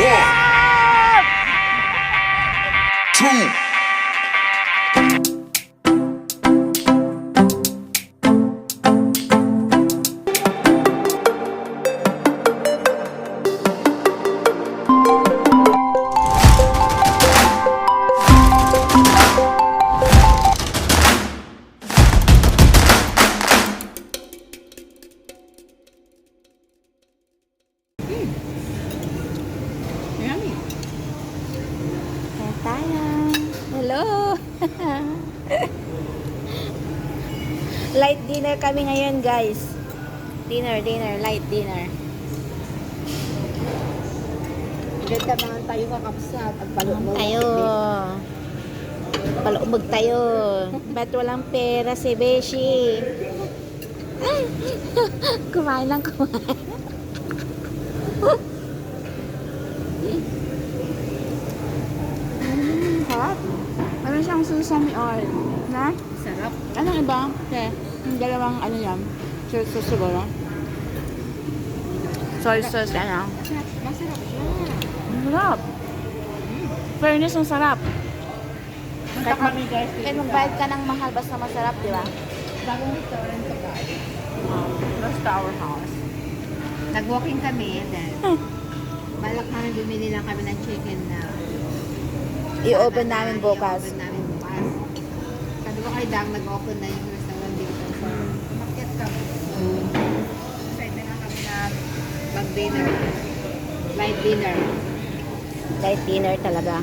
Two. Yummy. Kaya tayo. Hello! Light dinner kami ngayon, guys. Light dinner. Ganda naman tayo kakapsat at balot-balot. Tayo. Palumog tayo. Ba't walang pera si Beshi? Kumain lang, kumain. Harap. Meron siyang sesame oil. Na? Sarap. Anong iba? Okay. Yung dalawang ano yan. Soy sauce siguro. Soy sauce, ano? Masarap siya. Ang sarap. Fairness, ang sarap. Punta kami guys. Kahit magbayad ka ng mahal, basta masarap, di ba? Bagong restaurant ka guys. Close to our house. Nag-walking kami then balak namin bumili lang kami ng chicken na I-open namin bukas. I-open namin bukas. Sabi ko kay Dang, nag-open na yung restaurant dito. So, umakyat kami. Pwede na kami na mag-dinner. Light dinner. Light dinner talaga.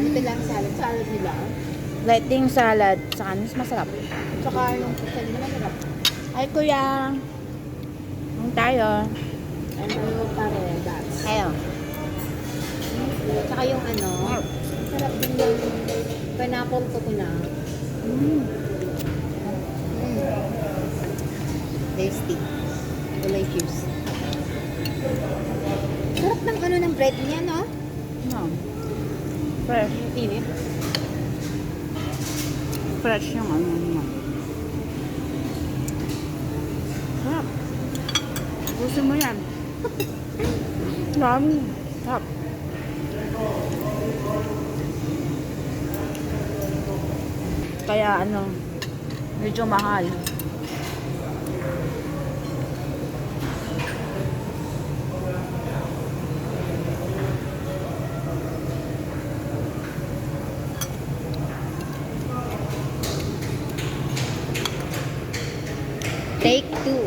Ito lang salad. Salad nila. Light ding salad. Saka mas masarap. Tsaka yung pizza nila masarap. Ay, kuya. Ang tayo. And ano pare, that's. Ayo. Tsaka yung ano, sarap din yung pineapple coconut. Tasty. Delicious. Sarap ng ano ng bread niya, no? No. Fresh. Init. Fresh yung ano niya. Sarap. Gusto mo yan. Dami. Sarap. Kaya ano, medyo mahal. Take two.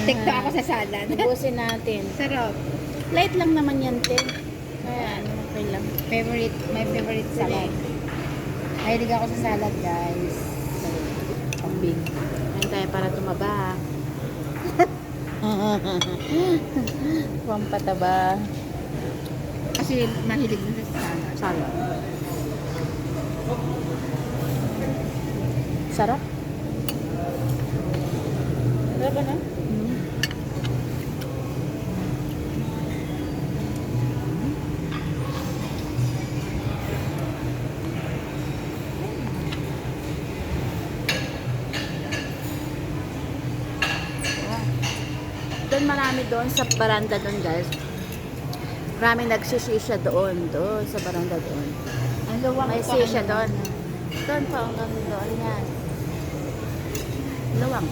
Take two ako sa salad. Ubusin natin. Sarap. Light lang naman yan, te. Kaya ano, okay lang. My favorite salad. Mahilig ako sa salad, guys. Kambing. Kain tayo para tumaba. Huwag pataba. Kasi mahilig na sa salad. Salad. Sarap. Sarap ba na? Doon marami doon sa baranda doon, guys. Maraming nagsisisya doon sa baranda doon. Ang luwang May pa, sisya ano? doon. Doon pa hanggang doon yan. Luwang.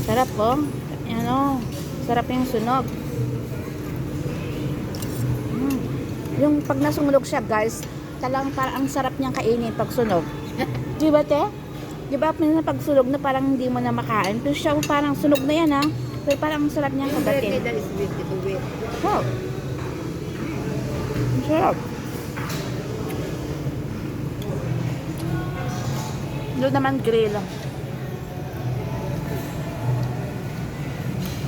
Sarap po. Ano, sarap yung sunog. Yung pag nasunog siya, guys, talagang parang ang sarap niyang kainin pag sunog. Di ba, te? Di ba, minsan pag sunog na parang hindi mo na makain. Pero siya parang sunog na yan, ha? Pero parang ang sarap niyang Yung bread kagatin. nila is beautiful with. Wow. Ang sarap. Doon naman grill.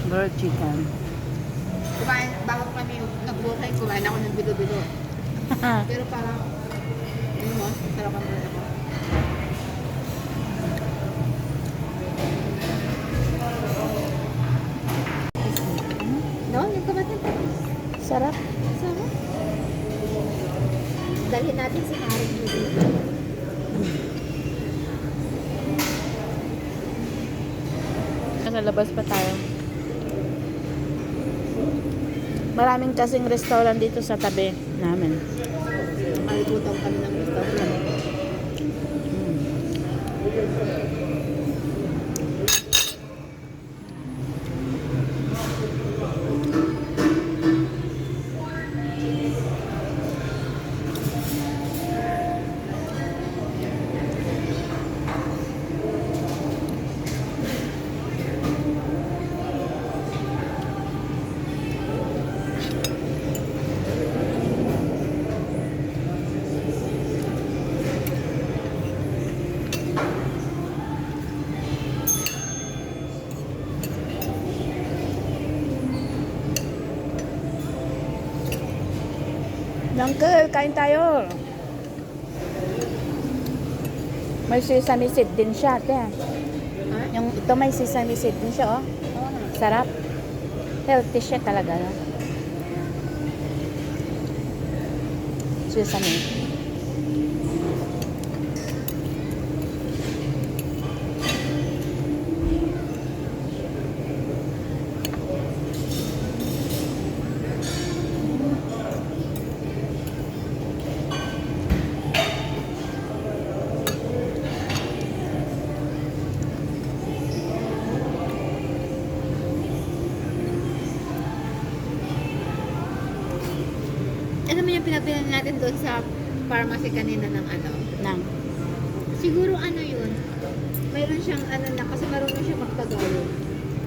Grilled chicken. Kumain, bago kami nag-walking, kumain ako ng bilo-bilo. Pero parang, ano mo, sarap ang bread ako. No, yung kamatin tapos. Sarap. Sarap. Dalhin natin si Karen dito. nasa labas pa tayo. Maraming kasing restaurant dito sa tabi namin. Nakalimutan kami ng restaurant. Uncle, kain tayo. May sesame seed din siya, te. Ha? Yung ito may sesame seed din siya, oh. Oo nga. Sarap. Healthy siya talaga. No? Sesame. Ano naman yung pinapilan natin doon sa pharmacy kanina ng ano? Nang. Siguro ano yun? Mayroon siyang ano na, kasi marunong siya magtagalog.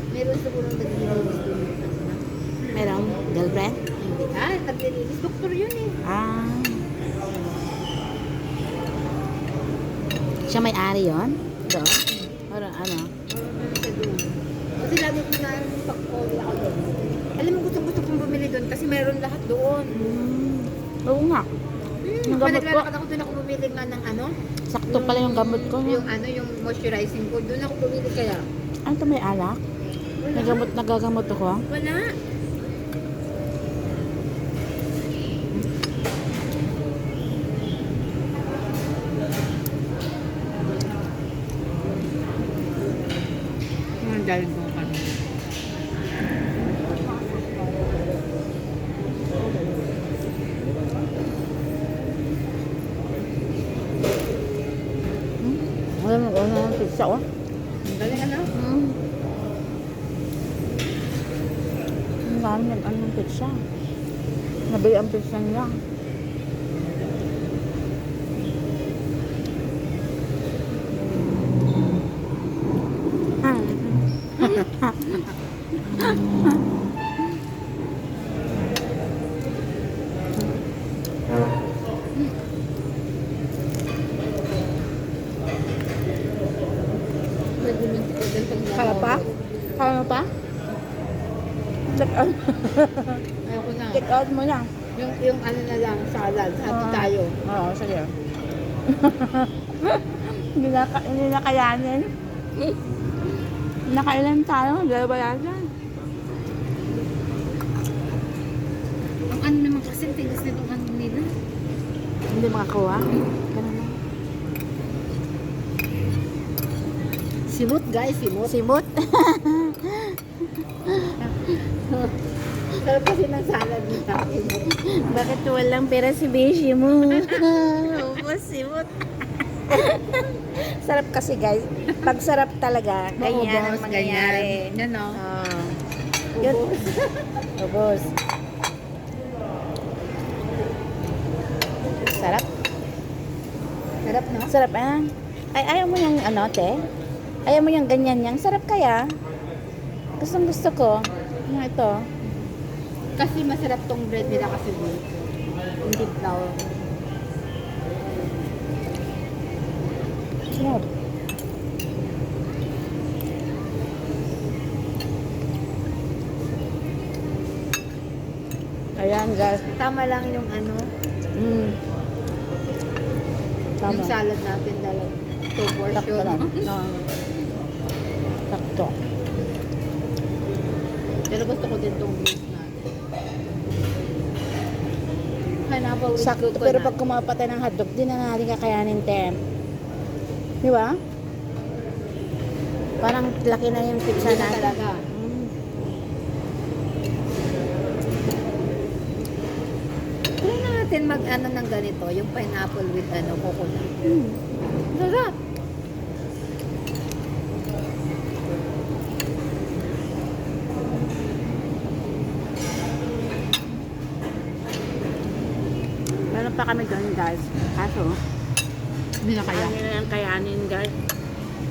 Meron siguro naglilinis doon. Merong girlfriend? Hindi. Ah, naglilinis. Doktor yun eh. Ah. Siya may-ari yun? Doon? Parang ano? Marunong siya doon. Kasi lagi ko na pag-call ako doon. Alam mo, gusto kong bumili doon kasi meron lahat doon. Oo nga. Yung gamot ko. Naglalakad ako doon ako bumili nga ng ano? Sakto pala yung gamot ko. Yung ano, yung moisturizing ko. Doon ako bumili kaya. Ano ito, may alak? Wala. Nagagamot ako? Wala. Ang dahil mo kami. Alam mo, ano yung pizza, oh? Ang galing ano? Ang dami nag-ano ng pizza. Nabili ang pizza niya. Kaya pa? Kaya mo pa? Check out. Ayoko na. Check out mo na. Yung ano na lang, salad. Hati tayo. Oo, sige. Hindi na kayanin. Nakailan tayo? Dalawa yata. Ang ano naman kasi, tigas nitong ano nila. Hindi makakuha. Ganun lang. Simot guys, simot. Simot. Sarap kasi ng salad nila. Bakit walang pera si Beshi mo? Ubus, simot. Sarap kasi guys. Pag sarap talaga, ganyan ang mangyayari. Yan o. Yun. Ubus. Sarap. Sarap no? Sarap ah. Ay, ayaw mo yung ano, te? Ayaw mo yung ganyan yang. Sarap kaya. Gustong gusto ko. Yung ito. Kasi masarap tong bread nila kasi wheat. Hindi flour. Sarap. Ayan guys. Tama lang yung ano, Tama. yung salad natin dalawa. 2 Sakto portion. lang. Sakto. Pero gusto ko din tong beef natin. Hanapal with Sakto. coconut. Pero pag kumapatay ng hotdog, di na natin kakayanin, te. Di ba? Parang laki na yung pizza Hindi na natin. talaga. Mm. Try natin mag-ano ng ganito, yung pineapple with coconut. Mm. Sarap. Meron pa kami doon guys. Kaso, Hindi na kaya. ano lang kayanin guys.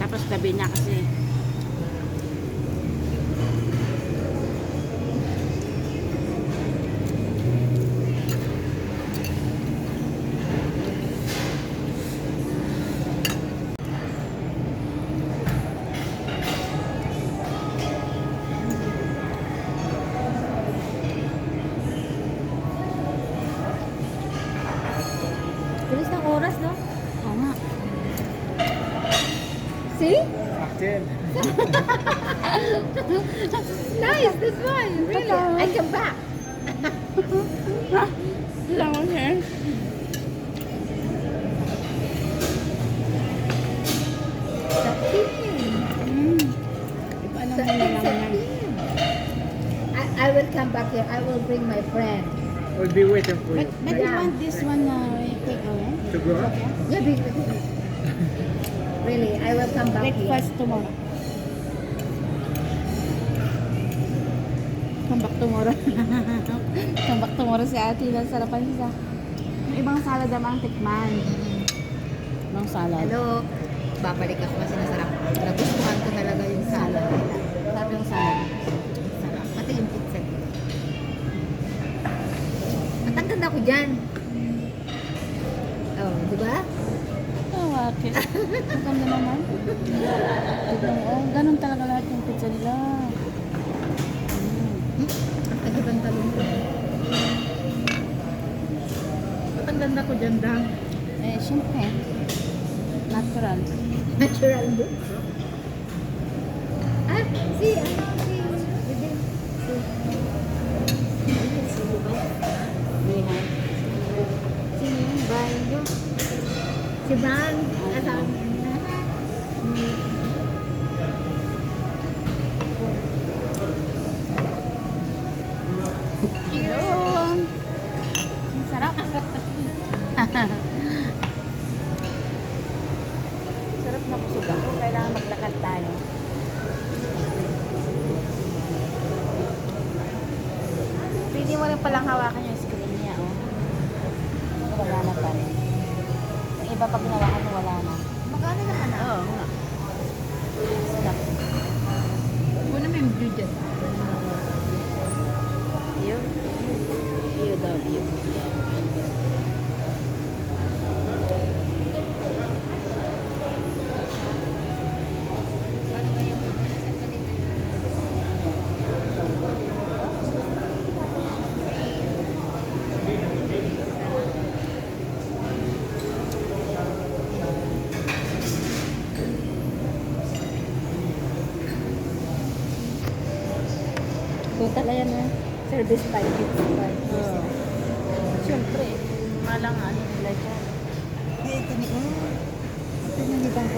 Tapos gabi na kasi. Bilis ng oras, no? Oo nga. See? Saktin. Nice, this one. Really? Totoo. I come back. Lang siya. Sapin. Mm. Iba lang Sapin, yung lang yan. sapin. I will come back here. I will bring my friend. We'll be waiting for you. But you Yeah. want this one quick away? To go up? Yeah, big. Really, I will come back Breakfast tomorrow. Come back tomorrow. Come back tomorrow si ate. Sarapan siya. Yung ibang salad naman tikman. Ibang here. salad. Hello. Babalik ako kasi nasarap. Nagustuhan ko talaga yung salad nila. Sarap yung salad. Sarap. Pati yung pizza nila. At ang ganda ko dyan. Oh, di ba? Oh, okay. Ang ganda naman. Tignan mo, oh, ganun talaga lahat yung pizza nila. Mm. Ang kagibang talong ko. At ang ganda ko dyan, Dang. Eh, syempre. Natural. Natural look. Ah, si, Bebe. Lihan. Sino yun? Brian yun? Si Brian. Asawa niya. Yun. Ang sarap. Sarap na busog ako. Kailangan maglakad tayo. Pwede mo rin palang hawakan yung screen niya, oh. Wala na pa rin. Yung iba pag hinawakan mo, wala na. Magkano naman na? Oo, nga. Stop. Kuna may view dyan. Yun. Yun daw, yun. Total ayan na. Service 5 Oo. Siyempre, malang ano nila dyan. Ito ni Ito ni Bang.